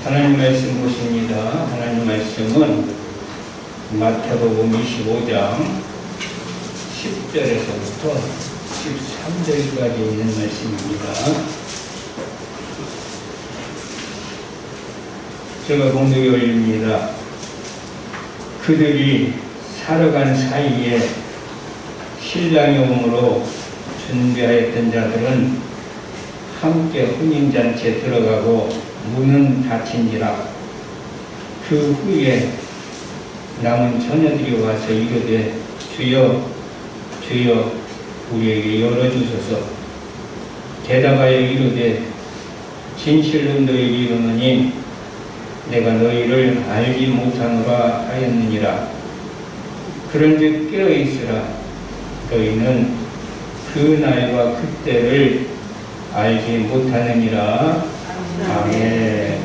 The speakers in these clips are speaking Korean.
하나님 말씀 보십니다. 하나님 말씀은 마태복음 25장 10절에서부터 13절까지 있는 말씀입니다. 제가 봉독해 올립니다. 그들이 살아간 사이에 신랑이 오므로 준비하였던 자들은 함께 혼인잔치에 들어가고 문은 닫힌지라. 그 후에 남은 처녀들이 와서 이르되 주여 주여 우리에게 열어주소서. 대답하여 이르되 진실로 너희에게 이르노니 내가 너희를 알지 못하노라 하였느니라. 그런즉 깨어있으라. 너희는 그 날과 그때를 알지 못하느니라. 아멘.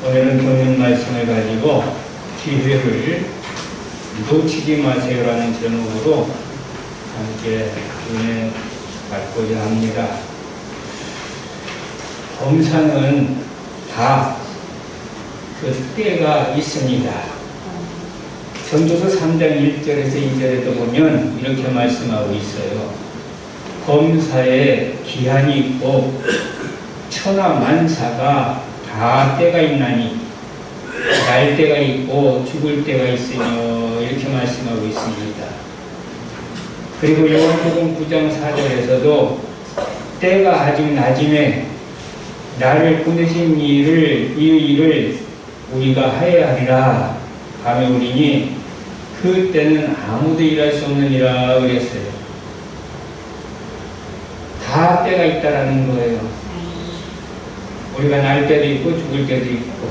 오늘은 본문 말씀을 가지고 기회를 놓치지 마세요라는 제목으로 함께 은혜 받고자 합니다. 범사는 다 그 때가 있습니다. 전도서 3장 1절에서 2절에도 보면 이렇게 말씀하고 있어요. 범사에 기한이 있고 천하 만사가 다 때가 있나니 날 때가 있고 죽을 때가 있으며 이렇게 말씀하고 있습니다. 그리고 요한복음 9장 4절에서도 때가 아직 낮음에 나를 보내신 이 일을 우리가 하여야 하리라 하며 우리니 그 때는 아무도 일할 수 없느니라 그랬어요. 다 때가 있다라는 거예요. 우리가 날 때도 있고 죽을 때도 있고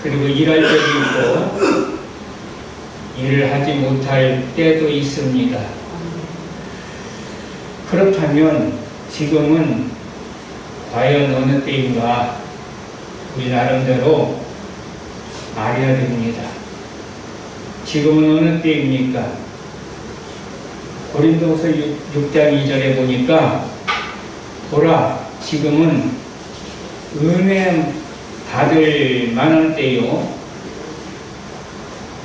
그리고 일할 때도 있고 일을 하지 못할 때도 있습니다. 그렇다면 지금은 과연 어느 때인가 우리 나름대로 알아야 됩니다. 지금은 어느 때입니까? 고린도후서 6장 2절에 보니까 보라 지금은 은혜 받을 만한 때요.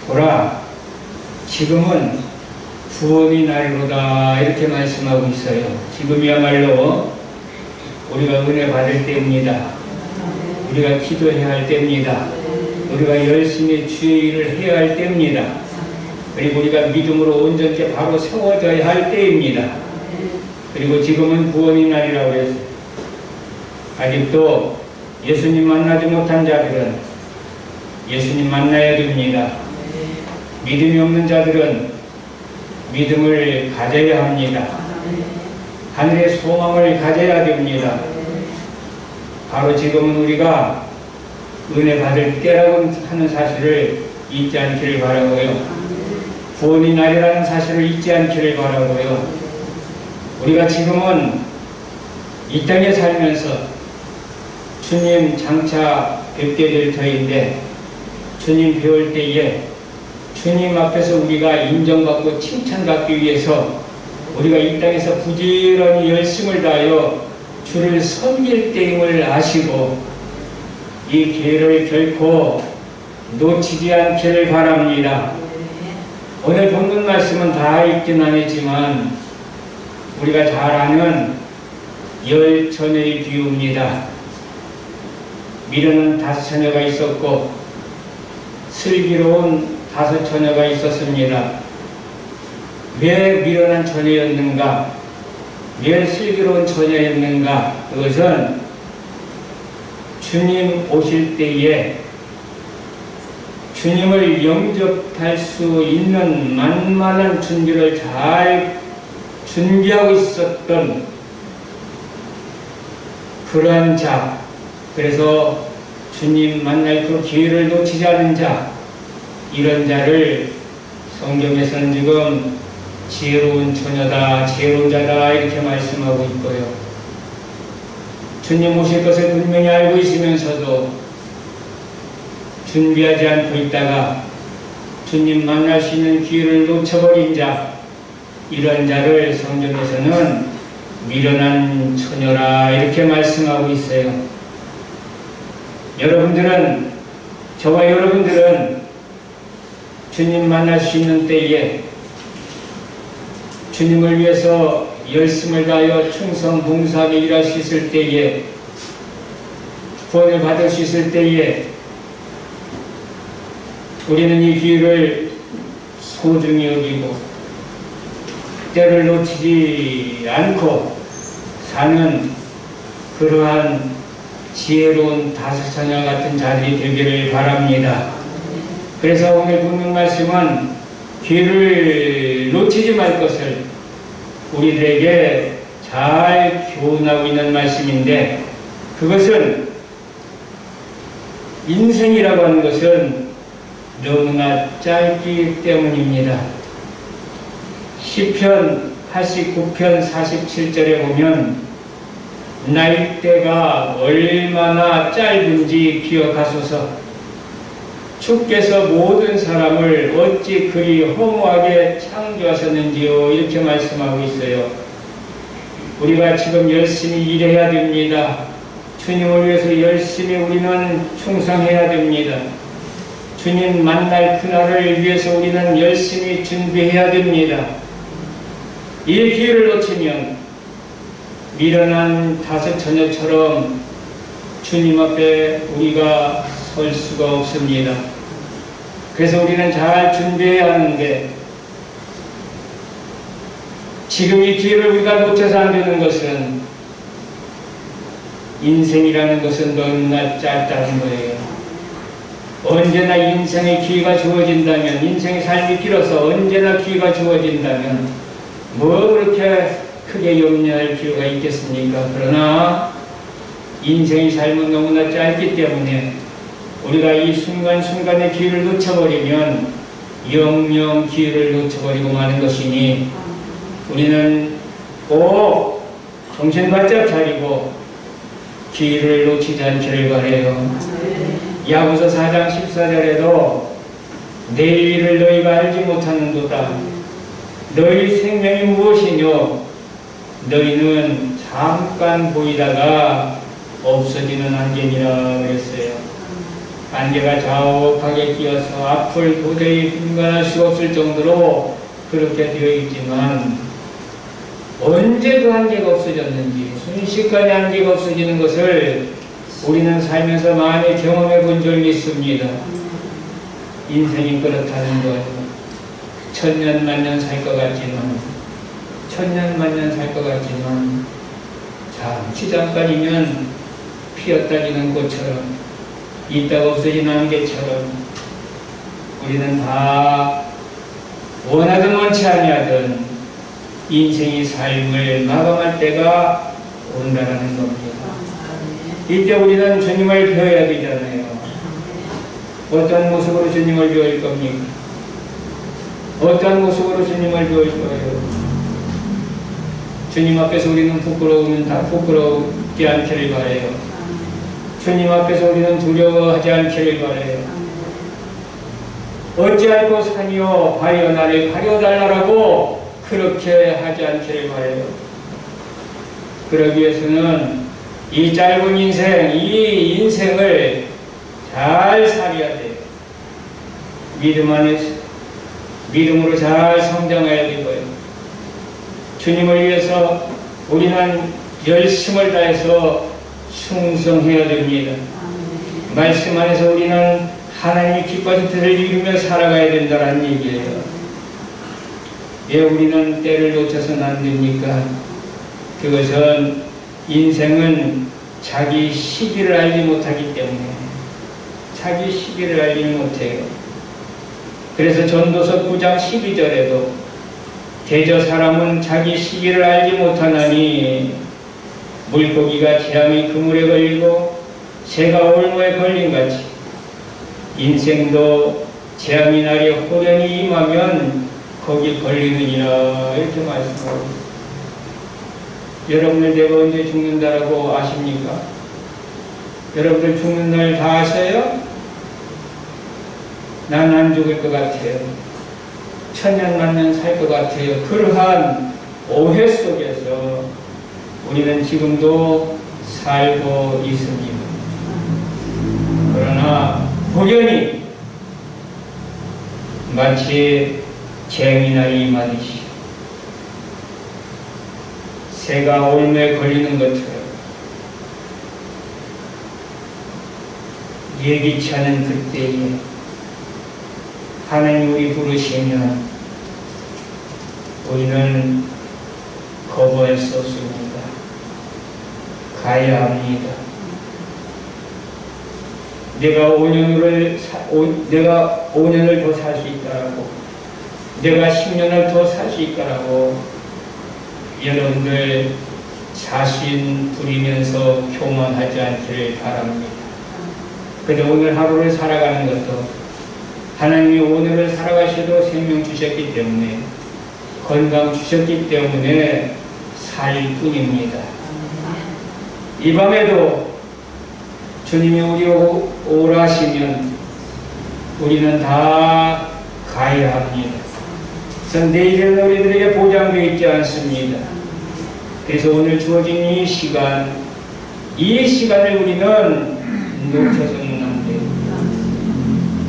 보라 지금은 구원의 날이로다 이렇게 말씀하고 있어요. 지금이야말로 우리가 은혜 받을 때입니다. 우리가 기도해야 할 때입니다. 우리가 열심히 주의 일을 해야 할 때입니다. 그리고 우리가 믿음으로 온전히 바로 세워져야 할 때입니다. 그리고 지금은 구원의 날이라고 했어요. 아직도 예수님 만나지 못한 자들은 예수님 만나야 됩니다. 믿음이 없는 자들은 믿음을 가져야 합니다. 하늘의 소망을 가져야 됩니다. 바로 지금은 우리가 은혜 받을 때라고 하는 사실을 잊지 않기를 바라고요. 구원의 날이라는 사실을 잊지 않기를 바라고요. 우리가 지금은 이 땅에 살면서 주님 장차 뵙게 될 터인데 주님 배울 때에 주님 앞에서 우리가 인정받고 칭찬받기 위해서 우리가 이 땅에서 부지런히 열심을 다하여 주를 섬길 때임을 아시고 이 기회를 결코 놓치지 않기를 바랍니다. 오늘 본문 말씀은 다 읽진 않았지만 우리가 잘 아는 열처녀의 비유입니다. 미련한 5처녀가 있었고 슬기로운 5처녀가 있었습니다. 왜 미련한 처녀였는가? 왜 슬기로운 처녀였는가? 그것은 주님 오실 때에 주님을 영접할 수 있는 만만한 준비를 잘 준비하고 있었던 그러한 자, 그래서 주님 만날 그 기회를 놓치지 않은 자, 이런 자를 성경에서는 지금 지혜로운 처녀다, 지혜로운 자다 이렇게 말씀하고 있고요. 주님 오실 것을 분명히 알고 있으면서도 준비하지 않고 있다가 주님 만날 수 있는 기회를 놓쳐버린 자, 이런 자를 성경에서는 미련한 처녀라 이렇게 말씀하고 있어요. 저와 여러분들은 주님 만날 수 있는 때에 주님을 위해서 열심을 다하여 충성 봉사하게 일할 수 있을 때에 구원을 받을 수 있을 때에 우리는 이 기회를 소중히 여기고 때를 놓치지 않고 사는 그러한 지혜로운 다섯자녀 같은 자들이 되기를 바랍니다. 그래서 오늘 본문 말씀은 기회를 놓치지 말 것을 우리들에게 잘 교훈하고 있는 말씀인데, 그것은 인생이라고 하는 것은 너무나 짧기 때문입니다. 시편 89편 47절에 보면 나이대가 얼마나 짧은지 기억하소서. 주께서 모든 사람을 어찌 그리 허무하게 창조하셨는지요. 이렇게 말씀하고 있어요. 우리가 지금 열심히 일해야 됩니다. 주님을 위해서 열심히 우리는 충성해야 됩니다. 주님 만날 그날을 위해서 우리는 열심히 준비해야 됩니다. 이 기회를 놓치면 미련한 다섯 처녀처럼 주님 앞에 우리가 설 수가 없습니다. 그래서 우리는 잘 준비해야 하는데, 지금 이 기회를 우리가 놓쳐서 안 되는 것은 인생이라는 것은 너무나 짧다는 거예요. 언제나 인생의 기회가 주어진다면, 인생의 삶이 길어서 언제나 기회가 주어진다면 뭐 그렇게 크게 염려할 필요가 있겠습니까? 그러나 인생의 삶은 너무나 짧기 때문에 우리가 이 순간순간의 기회를 놓쳐버리면 영영 기회를 놓쳐버리고 마는 것이니, 우리는 꼭 정신 바짝 차리고 기회를 놓치지 않기를 바라요. 야고보서 4장 14절에도 내일 일을 너희가 알지 못하는도다. 너희 생명이 무엇이뇨? 너희는 잠깐 보이다가 없어지는 안개니라 그랬어요. 안개가 자욱하게 끼어서 앞을 도저히 분간할 수 없을 정도로 그렇게 되어 있지만, 언제 그 안개가 없어졌는지, 순식간에 안개가 없어지는 것을 우리는 살면서 많이 경험해 본 적이 있습니다. 인생이 그렇다는 것, 천년 만년 살 것 같지만, 잠시 잠깐이면 피었다 지는 꽃처럼, 있다가 없어지는 안개처럼 우리는 다 원하든 원치 아니하든 인생의 삶을 마감할 때가 온다라는 겁니다. 이때 우리는 주님을 배워야 되잖아요. 어떤 모습으로 주님을 배울 겁니까? 어떤 모습으로 주님을 배울 거예요? 주님 앞에서 우리는 부끄러우면 다 부끄럽지 않기를 바라요. 주님 앞에서 우리는 두려워하지 않기를 바라요. 어찌할꼬 산이여 바여 나를 가려달라고 그렇게 하지 않기를 바라요. 그러기 위해서는 이 짧은 인생, 이 인생을 잘 살아야 돼요. 믿음 안에서 믿음으로 잘 성장해야 되고요. 주님을 위해서 우리는 열심을 다해서 충성해야 됩니다. 말씀 안에서 우리는 하나님이 기뻐하신 뜻을 이루며 살아가야 된다는 얘기예요. 왜 우리는 때를 놓쳐서는 안 됩니까? 그것은 인생은 자기 시기를 알지 못하기 때문에, 자기 시기를 알지 못해요. 그래서 전도서 9장 12절에도 대저 사람은 자기 시기를 알지 못하나니 물고기가 재앙의 그물에 걸리고 새가 올무에 걸린같이 인생도 재앙의 날이 호련히 임하면 거기 걸리느니라. 이렇게 말씀하고 있습니다. 여러분들 내가 언제 죽는다라고 아십니까? 여러분들 죽는 날 다 아세요? 난 안 죽을 것 같아요. 천년 만년 살 것 같아요. 그러한 오해 속에서 우리는 지금도 살고 있습니다. 그러나 호련히 마치 재미날이 임하듯이 새가 올무에 걸리는 것처럼 예기치 않은 그때에 하나님 우리 부르시면 우리는 거부할 수 없습니다. 가야 합니다. 내가 5년을 더 살 수 있다라고, 내가 10년을 더 살 수 있다라고 여러분들 자신 부리면서 교만하지 않기를 바랍니다. 그래서 오늘 하루를 살아가는 것도 하나님이 오늘을 살아가셔도 생명 주셨기 때문에, 건강 주셨기 때문에 살 뿐입니다. 이 밤에도 주님이 우리 오라 하시면 우리는 다 가야 합니다. 그래서 내일은 우리들에게 보장되어 있지 않습니다. 그래서 오늘 주어진 이 시간을 우리는 놓쳐서는 안 됩니다.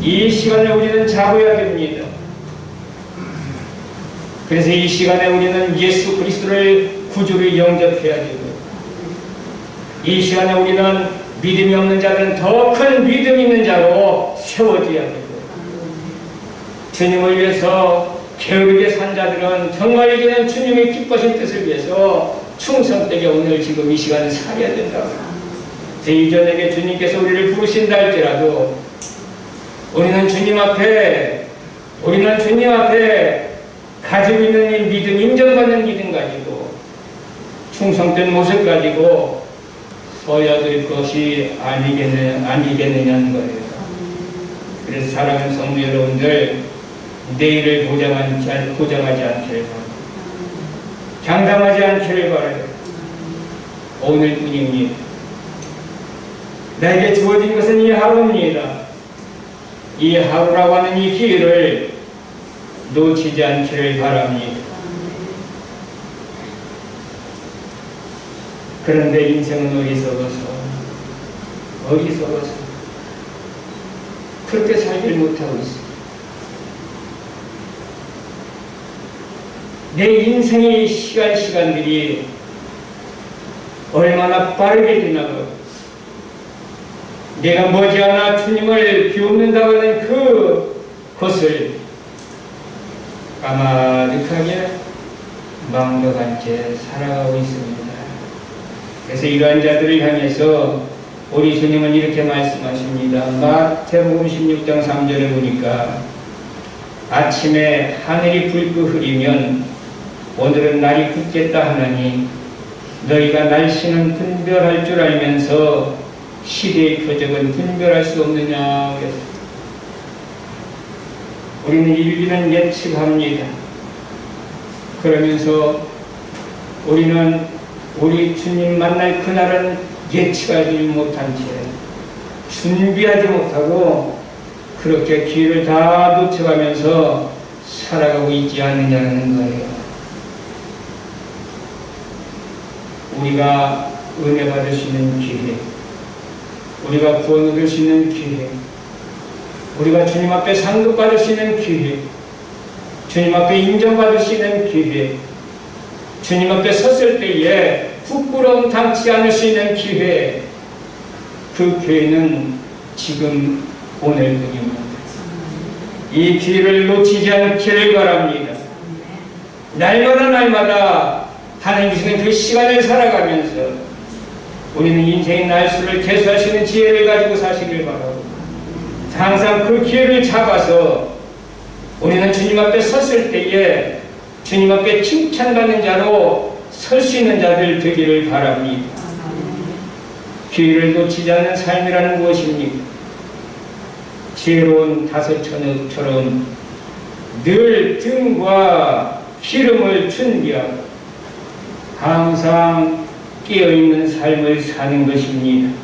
이 시간을 우리는 잡아야 됩니다. 그래서 이 시간에 우리는 예수 그리스도를 구주를 영접해야 되고, 이 시간에 우리는 믿음이 없는 자들은 더 큰 믿음 있는 자로 세워져야 되고, 주님을 위해서 게으르게 산 자들은 정말 이제는 주님의 기뻐하신 뜻을 위해서 충성되게 오늘 지금 이 시간을 살아야 된다고. 이전에게 주님께서 우리를 부르신다 할지라도 우리는 주님 앞에 가지고 있는 이 믿음, 인정받는 믿음 가지고 충성된 모습 가지고 서야 될 것이 아니겠느냐는 거예요. 그래서 사랑하는 성도 여러분들, 내일을 보장하지 않기를 바랍니다. 장담하지 않기를 바라요. 오늘뿐입니다. 나에게 주어진 것은 이 하루입니다. 이 하루라고 하는 이 기회를 놓치지 않기를 바랍니다. 그런데 인생은 어리석어서 그렇게 살지를 못하고 있습니다. 내 인생의 시간들이 얼마나 빠르게 지나가고, 내가 머지않아 주님을 비웃는다고 하는 그것을 까마득하게 망각한 채 살아가고 있습니다. 그래서 이러한 자들을 향해서 우리 주님은 이렇게 말씀하십니다. 마태복음 16장 3절에 보니까 아침에 하늘이 붉고 흐리면 오늘은 날이 굳겠다 하나니 너희가 날씨는 분별할 줄 알면서 시대의 표적은 분별할 수 없느냐. 우리는 일기는 예측합니다. 그러면서 우리는 우리 주님 만날 그날은 예측하지 못한 채 준비하지 못하고 그렇게 기회를 다 놓쳐가면서 살아가고 있지 않느냐는 거예요. 우리가 은혜 받을 수 있는 기회, 우리가 구원 얻을 수 있는 기회, 우리가 주님 앞에 상급받을 수 있는 기회, 주님 앞에 인정받을 수 있는 기회, 주님 앞에 섰을 때에 부끄러움 당치 않을 수 있는 기회, 그 기회는 지금 오늘뿐입니다. 이 기회를 놓치지 않기를 바랍니다. 날마다 하나님 주시는 그 시간을 살아가면서 우리는 인생의 날수를 계수할 수 있는 지혜를 가지고 사시길 바라고, 항상 그 기회를 잡아서 우리는 주님 앞에 섰을 때에 주님 앞에 칭찬받는 자로 설 수 있는 자들 되기를 바랍니다. 기회를 놓치지 않는 삶이라는 무엇입니까? 지혜로운 다섯처럼 늘 등과 기름을 준비하고 항상 깨어있는 삶을 사는 것입니다.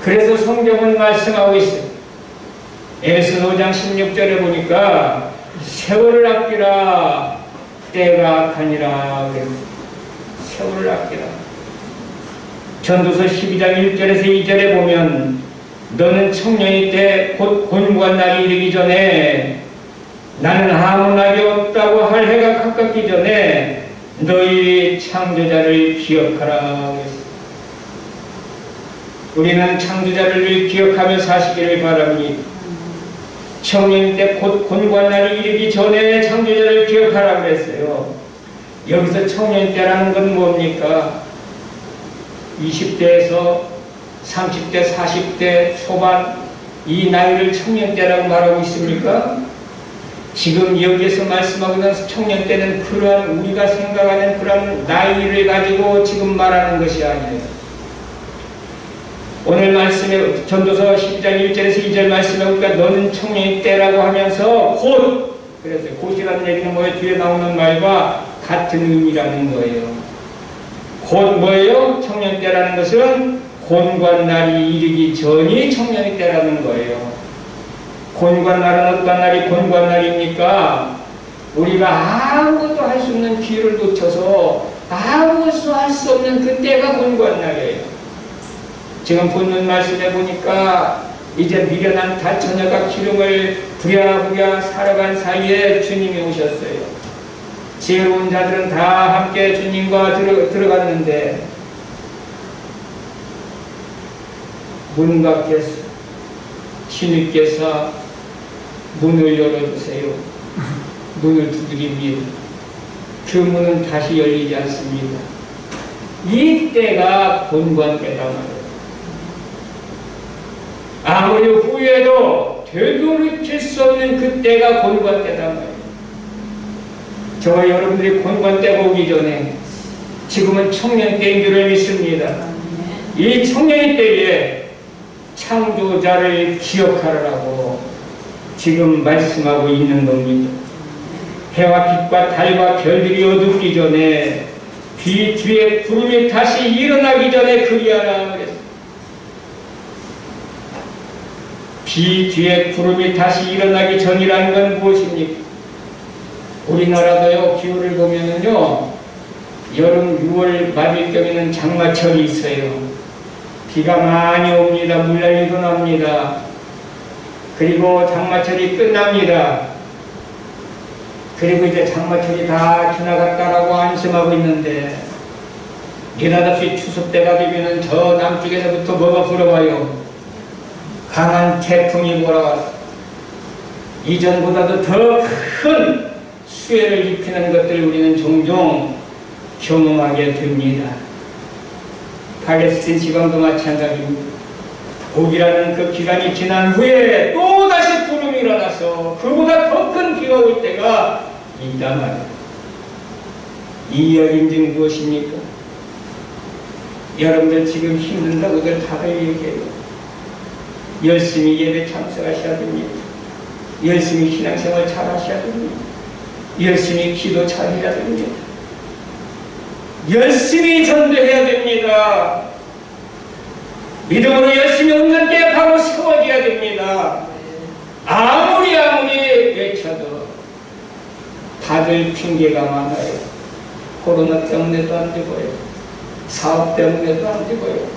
그래서 성경은 말씀하고 있어요. 에베소서 5장 16절에 보니까 세월을 아끼라, 때가 악하니라. 세월을 아끼라. 전도서 12장 1절에서 2절에 보면 너는 청년이 때 곧 곤고한 날이 이르기 전에 나는 아무 날이 없다고 할 해가 가깝기 전에 너희 창조자를 기억하라. 우리는 창조자를 기억하며 사시기를 바랍니다. 청년이 때 곧 곤고한 날이 이르기 전에 창조자를 기억하라 그랬어요. 여기서 청년 때라는 건 뭡니까? 20대에서 30대, 40대 초반 이 나이를 청년 때라고 말하고 있습니까? 지금 여기에서 말씀하고 있는 청년 때는 그러한 우리가 생각하는 그런 나이를 가지고 지금 말하는 것이 아니에요. 오늘 말씀에 전도서 10장 1절에서 2절 말씀에 보니까 너는 청년이 때라고 하면서 곧, 그래서 곧이라는 얘기는 뭐예요? 뒤에 나오는 말과 같은 의미라는 거예요. 곧 뭐예요? 청년 때라는 것은 곤고한 날이 이르기 전이 청년이 때라는 거예요. 곤고한 날은 어떤 날이 곤고한 날입니까? 우리가 아무것도 할 수 없는 기회를 놓쳐서 아무것도 할 수 없는 그때가 곤고한 날이에요. 지금 본문 말씀해 보니까 이제 미련한 달 처녀가 기름을 부랴부랴 살아간 사이에 주님이 오셨어요. 지혜로운 자들은 다 함께 주님과 들어갔는데 문 밖에서 주님께서 문을 열어주세요. 문을 두드립니다. 그 문은 다시 열리지 않습니다. 이 때가 곤고한 때다 말이에요. 아무리 후회도 되돌이킬 수 없는 그 때가 곤고한 때다 말이에요. 저와 여러분들이 곤고한 때가 오기 전에 지금은 청년 때인 줄을 믿습니다. 이 청년의 때에 창조자를 기억하라고 지금 말씀하고 있는 겁니다. 해와 빛과 달과 별들이 어둡기 전에 비 뒤에 구름이 다시 일어나기 전에 그리하라 그랬어요. 비 뒤에 구름이 다시 일어나기 전이라는 건 무엇입니까? 우리나라도요, 기후를 보면은요, 여름 6월 말일경에는 장마철이 있어요. 비가 많이 옵니다. 물난리도 납니다. 그리고 장마철이 끝납니다. 그리고 이제 장마철이 다 지나갔다라고 안심하고 있는데, 느닷없이 추석 때가 되면은 저 남쪽에서부터 뭐가 불어와요? 강한 태풍이 몰아와서 이전보다도 더 큰 수해를 입히는 것들을 우리는 종종 경험하게 됩니다. 팔레스틴 지방도 마찬가지입니다. 곡이라는 그 기간이 지난 후에 또다시 구름이 일어나서 그보다 더 큰 비가 올 때가 있단 말이에요. 이 이야기인지 무엇입니까? 여러분들 지금 힘든다고들 다들 얘기해요. 열심히 예배 참석하셔야 됩니다. 열심히 신앙생활 잘 하셔야 됩니다. 열심히 기도 잘 해야 됩니다. 열심히 전도해야 됩니다. 믿음으로 열심히 온전케 하고 세워져야 됩니다. 아무리 외쳐도 다들 핑계가 많아요. 코로나 때문에도 안 되고요. 사업 때문에도 안 되고요.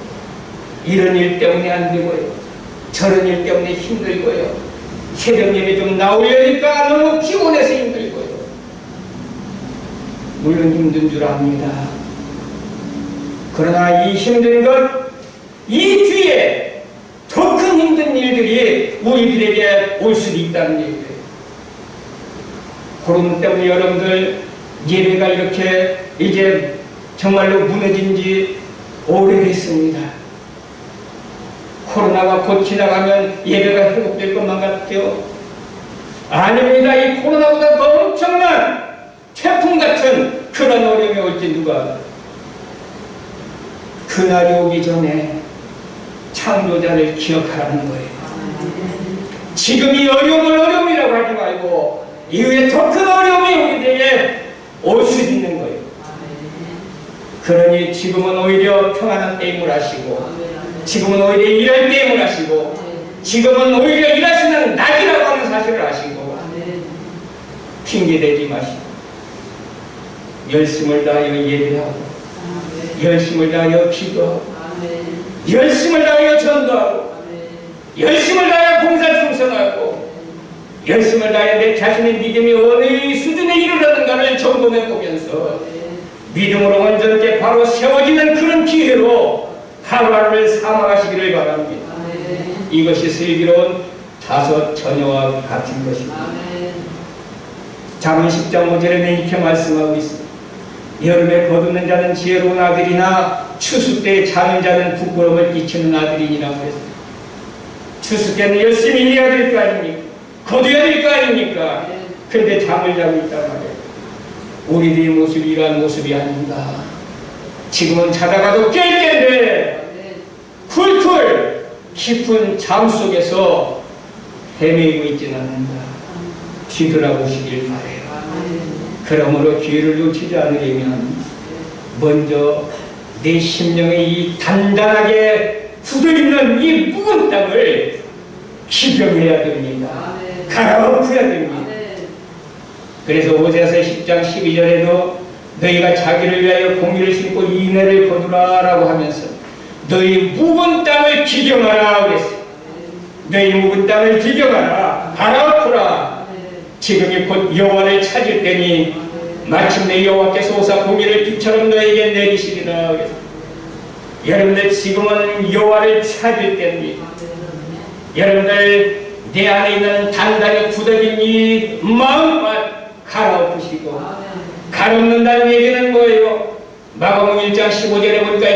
이런 일 때문에 안 되고요. 저런 일 때문에 힘들고요. 새벽 예배 좀 나오려니까 너무 피곤해서 힘들고요. 물론 힘든 줄 압니다. 그러나 이 힘든 것, 이 뒤에 더 큰 힘든 일들이 우리들에게 올 수도 있다는 얘기예요. 코로나 때문에 여러분들 예배가 이렇게 이제 정말로 무너진 지 오래됐습니다. 코로나가 곧 지나가면 예배가 회복될 것만 같죠? 아닙니다. 이 코로나보다 더 엄청난 태풍 같은 그런 어려움이 올지 누가. 그날이 오기 전에 창조자를 기억하라는 거예요. 지금 이 어려움을 어려움이라고 하지 말고 이후에 더 큰 어려움이 우리에게 올 수 있는 거예요. 그러니 지금은 오히려 평안한 때임을 아시고, 지금은 오히려 일할 때임을 아시고, 지금은 오히려 일하시는 낙이라고 하는 사실을 아시고, 핑계대지 마시고 열심을 다하여 예배하고, 열심을 다하여 기도하고, 열심을 다하여 전도하고, 열심을 다해 봉사 충성하고 열심을 다해 내 자신의 믿음이 어느 수준에 이르렀는가를 점검해 보면서 믿음으로 온전하게 바로 세워지는 그런 기회로 하루하루를 삼아가시기를 바랍니다. 이것이 슬기로운 다섯 처녀와 같은 것입니다. 잠언 10장 5절에는 이렇게 말씀하고 있습니다. 여름에 거두는 자는 지혜로운 아들이나 추수 때 자는 자는 부끄러움을 끼치는 아들이니라고 했습니다. 추수 때는 열심히 일해야 될 거 아닙니까? 거둬야 될 거 아닙니까? 근데 잠을 자고 있단 말이에요. 우리들의 모습이 이러한 모습이 아닌가. 지금은 자다가도 깰 텐데 쿨쿨 깊은 잠 속에서 헤매고 있지는 않는다. 뒤돌아보시길 바래요. 그러므로 기회를 놓치지 않으려면 먼저 내 심령에 이 단단하게 굳어있는 이 묵은 땅을 기경해야 됩니다. 갈아엎어야 됩니다. 그래서 오세아서 10장 12절에도 너희가 자기를 위하여 공의를 심고 인애를 거두라 라고 하면서 너희 묵은 땅을 기경하라 그랬어요. 너희 묵은 땅을 기경하라. 갈아엎으라. 지금이 곧 여호와를 찾을 때니 마침내 여호와께서 오사 공의를 빛처럼 너에게 내리시리라 그랬어요. 여러분들 지금은 여호와를 찾을 때입니다. 여러분들 내 안에 있는 단단히 굳어진 이 마음만 갈아엎으시고 갈아엎는다는 얘기는 뭐예요? 마가복음 1장 15절에 보니까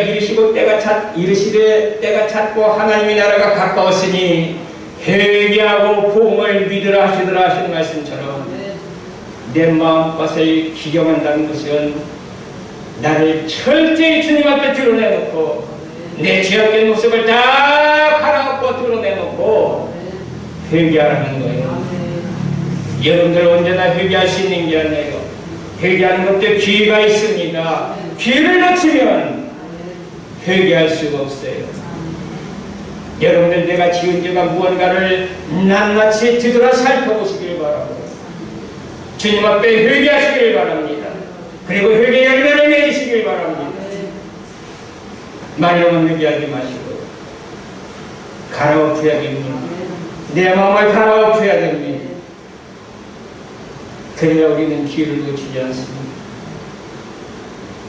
이르시되 때가 찼고 하나님의 나라가 가까웠으니 회개하고 복음을 믿으라 하시더라 하시는 말씀처럼 내 마음밭을 기경한다는 것은 나를 철저히 주님 앞에 드러내놓고 내 죄악된 모습을 다 갈아엎고 드러내놓고 회개하라는 거예요. 여러분들 언제나 회개할 수 있는 게 아니에요. 회개하는 것도 기회가 있습니다. 기회를 놓치면 회개할 수가 없어요. 여러분들 내가 지은 죄가 무언가를 낱낱이 뒤돌아 살펴보시길 바라고 주님 앞에 회개하시길 바랍니다. 그리고 회개 열매를 맺으시길 바랍니다. 말로만 회개하지 마시고 갈아엎어야 됩니다. 내 마음을 갈아엎어야 됩니다. 그래야 우리는 기회를 놓치지 않습니다.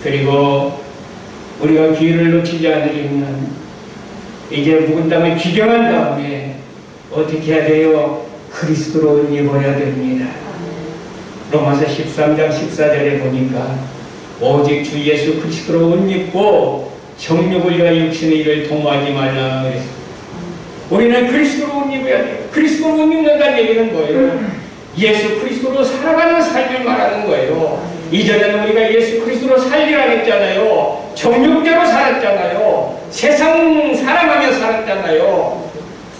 그리고 우리가 기회를 놓치지 않으려면 이제 묵은 땅을 기경한 다음에 어떻게 해야 돼요? 그리스도로 옷 입어야 됩니다. 로마서 13장 14절에 보니까 오직 주 예수 그리스도로 옷 입고 정욕을 위하여 육신의 일을 도모하지 말라 그랬습니다. 우리는 그리스도로 옷 입어야 돼요. 그리스도로 옷 입는다는 얘기는 뭐예요? 예수 그리스도로 살아가는 삶을 말하는 거예요. 이전에는 우리가 예수 그리스도로 살리라 했잖아요. 정욕대로 살았잖아요. 세상 사랑하며 살았잖아요.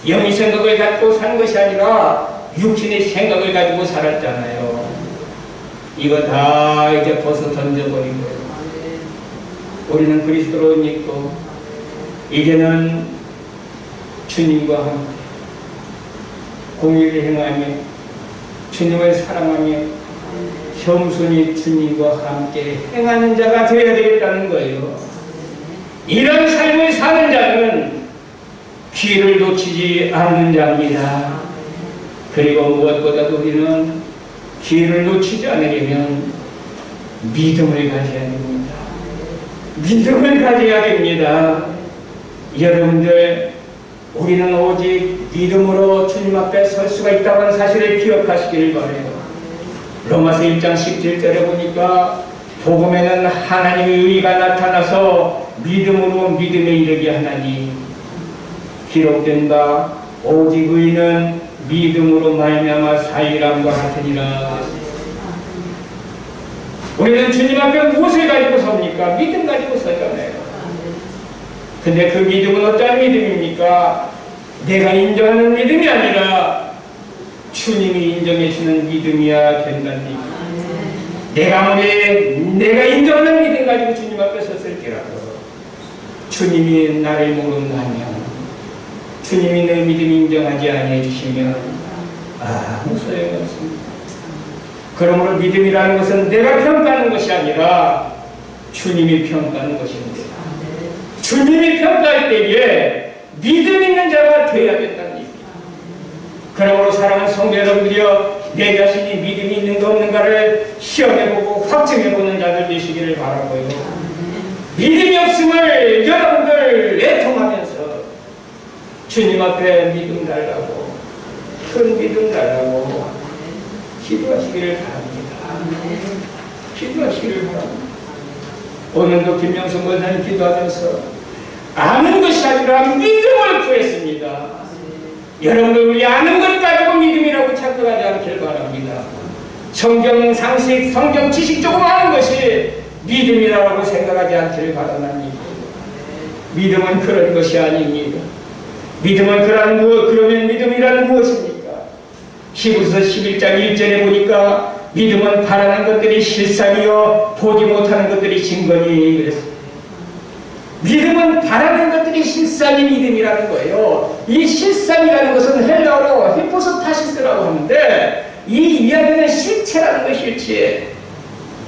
영의 생각을 갖고 산 것이 아니라 육신의 생각을 가지고 살았잖아요. 이거 다 이제 벗어 던져버린 거예요. 우리는 그리스도로 옷 입고 이제는 주님과 함께 공의를 행하며 주님을 사랑하며 겸손히 주님과 함께 행하는 자가 되어야 되겠다는 거예요. 이런 삶을 사는 자는 기회를 놓치지 않는 자입니다. 그리고 무엇보다도 우리는 기회를 놓치지 않으려면 믿음을 가져야 됩니다. 믿음을 가져야 됩니다. 여러분들 우리는 오직 믿음으로 주님 앞에 설 수가 있다고 하는 사실을 기억하시기를 바라요. 로마서 1장 17절에 보니까 복음에는 하나님의 의가 나타나서 믿음으로 믿음에 이르게 하나니 기록된 바 오직 의는 믿음으로 말미암아 살리람과 같으니라. 우리는 주님 앞에 무엇을 가지고 섭니까? 믿음 가지고 서잖아요. 근데 그 믿음은 어떤 믿음입니까? 내가 인정하는 믿음이 아니라 주님이 인정해 주는 믿음이야 된다니. 내가 아무리 내가 인정하는 믿음 가지고 주님 앞에 섰을지라도 주님이 나를 모른다면, 주님이 내 믿음 인정하지 아니해 주시면 아무 소용이 없습니다. 그러므로 믿음이라는 것은 내가 평가하는 것이 아니라 주님이 평가하는 것입니다. 주님이 평가할 때에 믿음 있는 자가 되어야 된다는 얘기예요. 그러므로 사랑하는 성도 여러분들이여, 내 자신이 믿음이 있는가 없는가를 시험해보고 확증해보는 자들 되시기를 바라고요. 믿음이 없음을 여러분들 애통하면서 주님 앞에 믿음 달라고, 큰 믿음 달라고 기도하시기를 바랍니다. 기도하시기를 바랍니다. 오늘도 김명수 권사님 기도하면서 아는 것이 아니라 믿음을 구했습니다. 여러분들, 우리 아는 것 가지고 믿음이라고 착각하지 않길 바랍니다. 성경 상식, 성경 지식 조금 아는 것이 믿음이라고 생각하지 않기를 바랍니다. 믿음은 그런 것이 아닙니다. 믿음은 그러면 믿음이란 무엇입니까? 히브리서 11장 1절에 보니까 믿음은 바라는 것들이 실상이요 보지 못하는 것들이 증거니 그랬습니다. 믿음은 바라는 것들이 실상이 믿음이라는 거예요. 이 실상이라는 것은 헬라어로 히포스타시스라고 하는데, 이 이야기는 실체라는 거, 실체.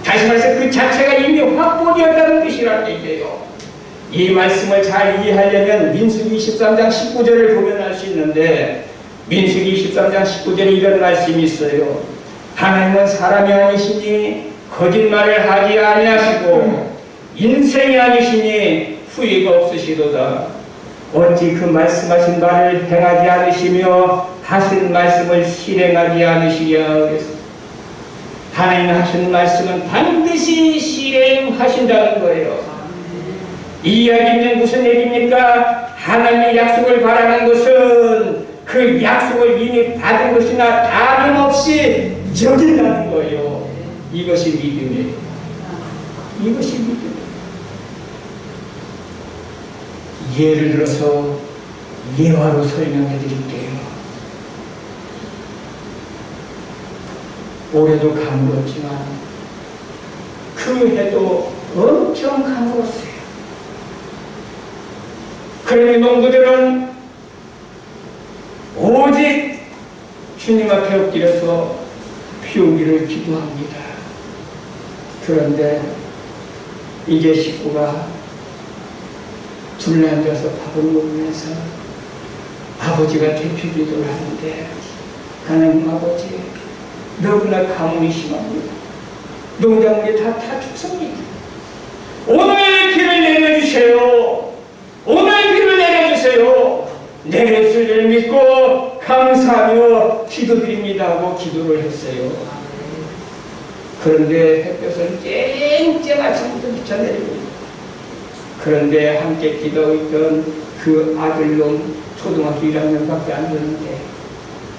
다시 말해서 그 자체가 이미 확보되었다는 뜻이라는 얘기예요. 이 말씀을 잘 이해하려면 민수기 23장 19절을 보면 알 수 있는데, 민수기 23장 19절에 이런 말씀이 있어요. 하나님은 사람이 아니시니 거짓말을 하지 아니하시고 인생이 아니시니 후회가 없으시도다. 어찌 그 말씀하신 바를 행하지 않으시며 하신 말씀을 실행하지 않으시냐 그랬습니다. 하나님 하신 말씀은 반드시 실행하신다는 거예요. 이 이야기는 무슨 얘기입니까? 하나님의 약속을 바라는 것은 그 약속을 이미 받은 것이나 다름없이 여긴다는 거예요. 이것이 믿음이에요. 이것이 믿음이에요. 예를 들어서 예화로 설명해 드릴게요. 올해도 가물었지만 그 해도 엄청 가물었어요. 그러니 농부들은 오직 주님 앞에 엎드려서 비 오기를 기도합니다. 그런데 이제 식구가 둘러앉아서 밥을 먹으면서 아버지가 대표 기도를 하는데, 하나님 아버지, 너무나 가뭄이 심합니다. 농작물이 다 죽습니다. 오늘 비를 내려주세요. 오늘 비를 내려주세요. 내렸을 줄 믿고 감사하며 기도드립니다 하고 기도를 했어요. 그런데 햇볕은 쨍쨍 아침부터 비쳐내립니다. 그런데 함께 기도했던 그 아들놈 초등학교 1학년밖에 안 됐는데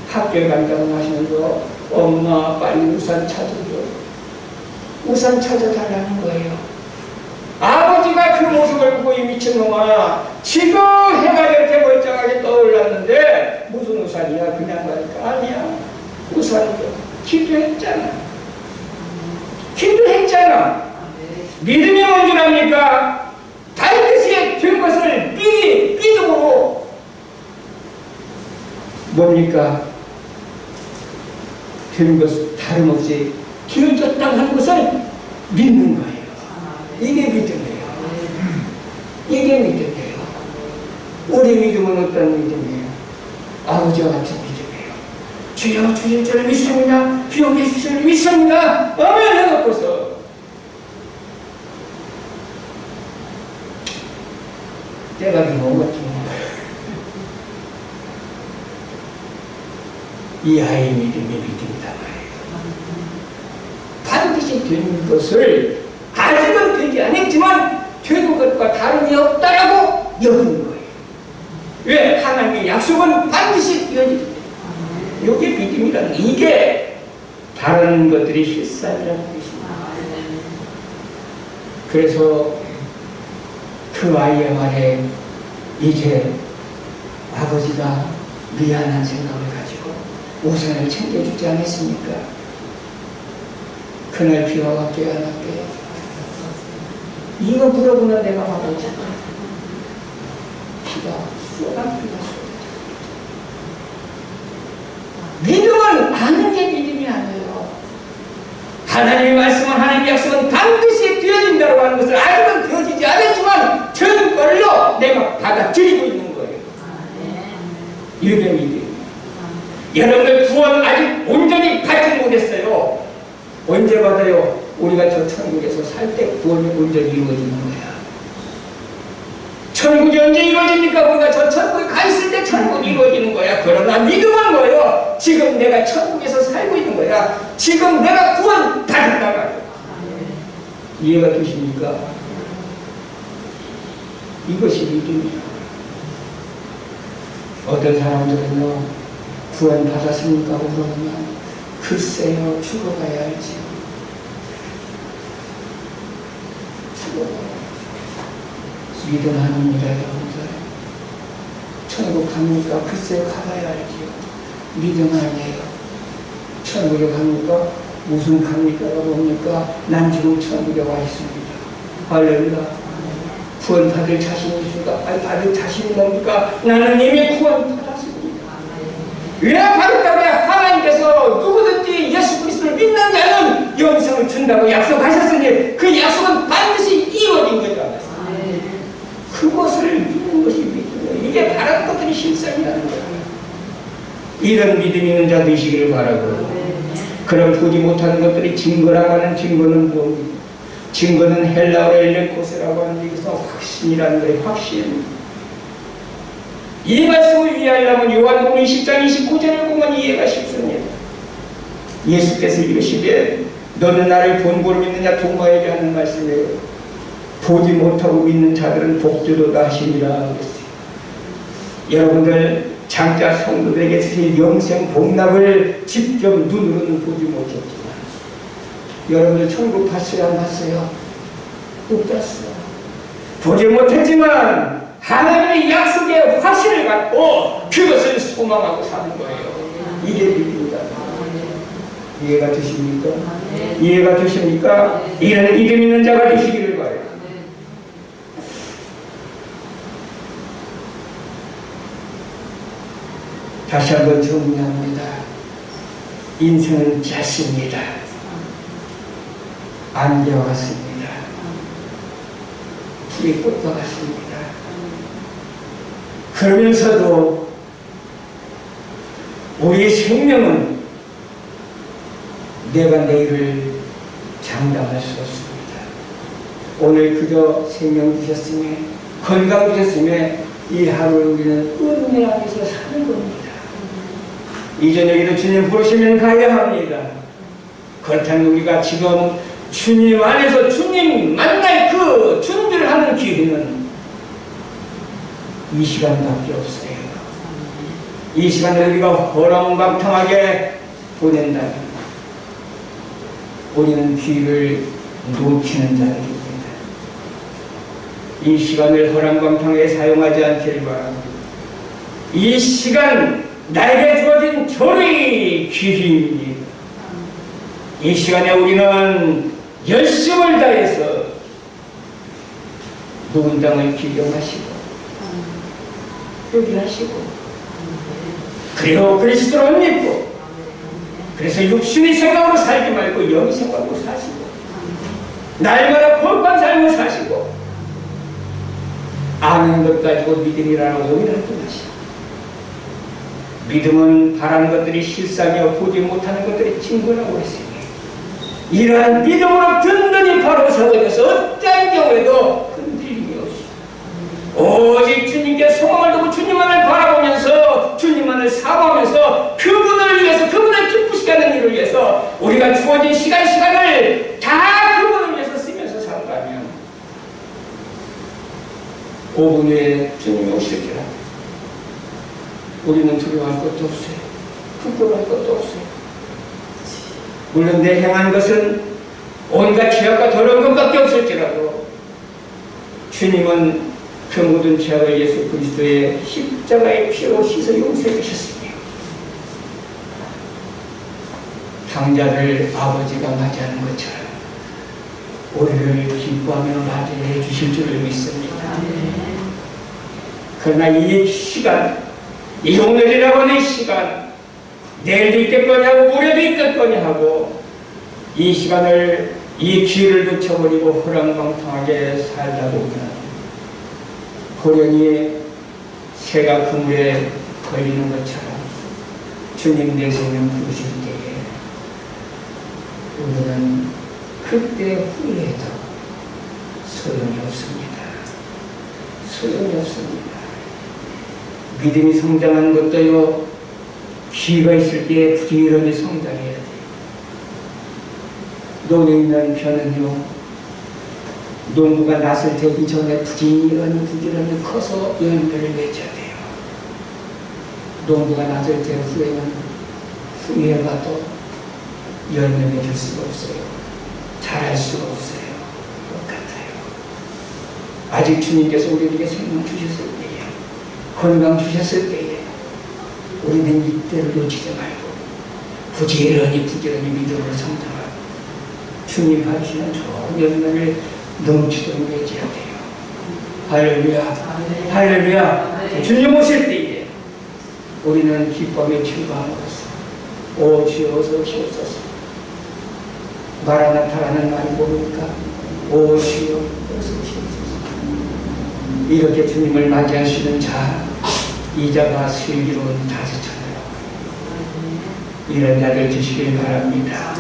학교에 간다고 하시면서 엄마 빨리 우산 찾아줘. 우산 찾아달라는 거예요. 아버지가 그 모습을 보고 이 미친놈아, 지금 해가 이렇게 멀쩡하게 떠올랐는데 무슨 우산이야? 그냥 가니까 아니야. 우산이요. 기도했잖아. 기도했잖아. 믿음이 뭔 줄 압니까? 반드시 된 것을 믿음으로 뭡니까? 된 것 다름없이 되어졌다고 하는 것을 믿는 거예요. 이게 믿음이에요. 이게 믿음이에요. 우리 믿음은 어떤 믿음이에요? 아버지와 같은 믿음이에요. 주여 주실 줄 믿습니다. 비 오게 해주실 줄 믿습니다. 아멘 해놓고서 때가 못 맞죠. 이 아이의 믿음이 믿음이다 말이에요. 반드시 되는 것을 아직은 되지 않았지만 되는 것과 다름이 없다라고 여기는 거예요. 왜? 하나님의 약속은 반드시 이어집니다. 이게 믿음이라는, 이게 다른 것들이 실상이라는 것입니다. 그래서 그 아이의 말에 이제 아버지가 미안한 생각을 가지고 우산을 챙겨주지 않았습니까? 그날 비와 왔게 안 왔게 이거 물어보면 내가 말하지. 비가 쏟아비가 쏟아. 믿음은 아는 게 믿음이 아니에요. 하나님의 말씀은, 하나님의 약속은 반드시 되어진다고 하는 것을 아직은 되어지지 않았지만 전 걸로 내가 받아들이고 있는 거예요. 이게 믿음이에요. 여러분들 구원 아직 온전히 받지 못했어요. 언제 받아요? 우리가 저 천국에서 살 때 구원이 온전히 이루어지는 거야. 천국이 언제 이루어집니까? 우리가 저 천국에 가 있을 때 천국이 이루어지는 거야. 그러나 믿음은 뭐예요? 지금 내가 천국에서 살고 있는 거야. 지금 내가 구원 받았단 말이야. 이해가 되십니까? 이것이 믿음이야. 어떤 사람들은요, 구원 받았습니까? 그러면 글쎄요, 죽어가야 알지요. 죽어가야 믿음 아닙니다, 여러분들. 천국 갑니까? 글쎄요, 가봐야 알지요. 믿음 아니에요. 천국에 갑니까? 무슨 갑니까가 뭡니까? 난 지금 천국에 와 있습니다. 할렐루야. 구원 받을 자신이 있습니까? 아니, 받을 자신이 뭡니까? 나는 이미 구원 받았습니다. 왜 받았다고 해? 하나님께서 누구든지 예수 그리스도를 믿는 자는 영생을 준다고 약속하셨으니 그 약속은 반드시 이루어진 거죠. 그것을 믿는 것이 믿음이에요. 이게 바라는 것들이 실상이라는 거예요. 이런 믿음 있는 자 되시기를 바라고. 그럼 보지 못하는 것들이 증거라고 하는 증거는 뭡니까? 증거는 헬라어로 엘레코스라고 하는 여기서 확신이라는 거예요. 확신. 이 말씀을 이해하려면 요한복음 20장 29절을 보면 이해가 쉽습니다. 예수께서 이르시되 너는 나를 본고로 믿느냐 동마에게 하는 말씀이에요. 보지 못하고 믿는 자들은 복되도다 하시니라 그랬어요. 여러분들 장자 성도들에게 영생 복락을 직접 눈으로는 보지 못했지만 여러분들 천국 봤어요? 안 봤어요? 못 봤어요. 보지 못했지만 하나님의 약속의 확신을 갖고 그것을 소망하고 사는 거예요. 이게 믿음이다. 이해가 되십니까? 이해가 되십니까? 이런 믿음 있는 자가 되시기를 바라요. 다시 한번 정리합니다. 인생은 짧습니다. 안개와 같습니다. 불의 꽃과 같습니다. 그러면서도 우리의 생명은 내가 내일을 장담할 수 없습니다. 오늘 그저 생명 주셨으며 건강 주셨으며 이 하루를 우리는 은혜 안에서 사는 겁니다. 이 저녁에도 주님 부르시면 가야 합니다. 그렇다면 우리가 지금 주님 안에서 주님 만날 그 준비를 하는 기회는 이 시간밖에 없어요. 이 시간을 우리가 허랑방탕하게 보낸다면 우리는 기회를 놓치는 자들입니다. 이 시간을 허랑방탕하게 사용하지 않기를 바랍니다. 이 시간 나에게 주어진 조리 기회입니다. 이 시간에 우리는 열심을 다해서 누군 땅을 기경하시고 요기하시고 그리고 그리스도를 믿고 그래서 육신의 생각으로 살지 말고 영의 생각으로 사시고 날마다 거룩한 삶을 사시고 아는 것 가지고 믿음이라는 오해를 하지 마시고 믿음은 바라는 것들이 실상이요 보지 못하는 것들이 증거라고 했으니 이러한 믿음으로 든든히 바로 서거져서 어떠한 경우에도 흔들림이 없이 오직 주님께 소망을 두고 주님만을 바라보면서 주님만을 사모하면서 그분을 위해서 그분을 기쁘시게 하는 일을 위해서 우리가 주어진 시간을 다 그분을 위해서 쓰면서 산다면 5분 후에 주님이 오실지라 우리는 두려워할 것도 없어요. 부끄러워할 것도 없어요. 물론 내 행한 것은 온갖 죄악과 더러운 것밖에 없을지라도 주님은 그 모든 죄악을 예수 그리스도의 십자가의 피로 씻어 용서해 주셨으며 당자를 아버지가 맞이하는 것처럼 우리를 기뻐하며 맞이해 주실 줄을 믿습니다. 그러나 이 시간, 이 오늘이라고 하는 시간 내일도 있겠거니 하고 모레도 있겠거니 하고 이 시간을 이 기회를 놓쳐버리고 허랑방탕하게 살다 보면 호련히 새가 그물에 걸리는 것처럼 주님 내세는 부르실 때에 우리는 그때 후회해도 소용이 없습니다. 소용이 없습니다. 믿음이 성장하는 것도요, 기회가 있을 때 부지런히 성장해야 돼요. 논에 있는 벼는요, 농부가 낫을 대기 전에 부지런히 커서 열매를 맺어야 돼요. 농부가 낫을 대 후에는 후회해봐도 열매 맺을 수가 없어요. 잘할 수가 없어요. 똑같아요. 아직 주님께서 우리에게 생명 주셨을 때에, 건강 주셨을 때에 우리는 이때를 놓치지 말고 부지런히 믿음으로 성장하고 주님 받으시는 좋은 열매를 넘치도록 맺어야 돼요. 할렐루야. 할렐루야. 주님 오실 때에 우리는 기쁨의 출발하고서 오 주여 어서 오시옵소서. 마라나타라는 말이 모르니까 오 주여 어서 오시옵소서. 이렇게 주님을 맞이할 수 있는 자, 이 자가 슬기로운 다스처럼 이런 자들 주시길 바랍니다.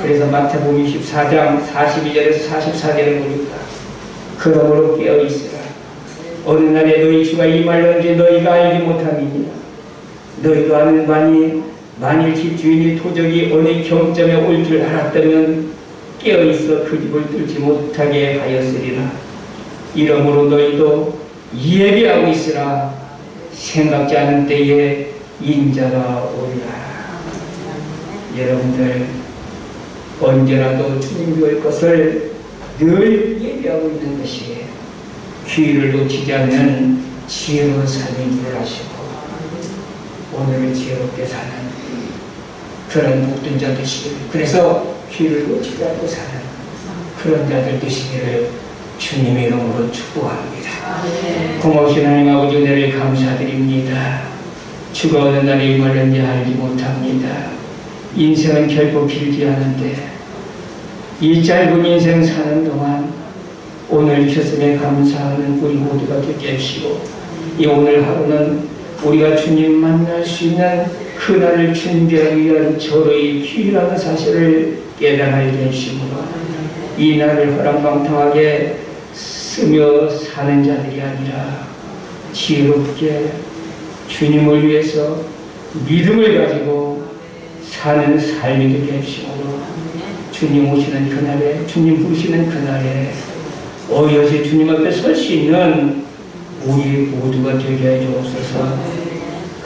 그래서 마태복음 24장 42절에서 44절에 보니까 그러므로 깨어있으라. 어느 날에 너희 주가 임할런지 너희가 알지 못함이니라. 너희도 아는 바니 만일 집주인이 도적이 어느 경점에 올 줄 알았다면 깨어있어 그 집을 뚫지 못하게 하였으리라. 이러므로 너희도 예비하고 있으라. 생각지 않은 때에 인자가 오리라. 여러분들 언제라도 주님이 올 것을 늘 예비하고 있는 것이 기회를 놓치지 않는 지혜로운 삶인 줄 아시고 오늘을 지혜롭게 사는 그런 복된 자 되시길, 그래서 기회를 놓치지 않고 사는 그런 자들 되시기를 주님의 이름으로 축복합니다. 고마우신 하나님 아버지 은혜를 감사드립니다. 주가 어느 날에 임할는지 알지 못합니다. 인생은 결코 길지 않은데 이 짧은 인생 사는 동안 오늘 주셨음에 감사하는 우리 모두가 되게 하시고 이 오늘 하루는 우리가 주님 만날 수 있는 그날을 준비하기 위한 절호의 기회라는 사실을 깨달게 하시므로 이 날을 허랑방탕하게 쓰며 사는 자들이 아니라 지혜롭게 주님을 위해서 믿음을 가지고 사는 삶이 되게 하시므로 주님 오시는 그날에, 주님 부르시는 그날에 어여시 주님 앞에 설 수 있는 우리 모두가 되게 해 주옵소서.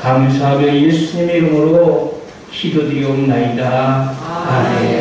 감사하며 예수님의 이름으로 기도드리옵나이다. 아멘.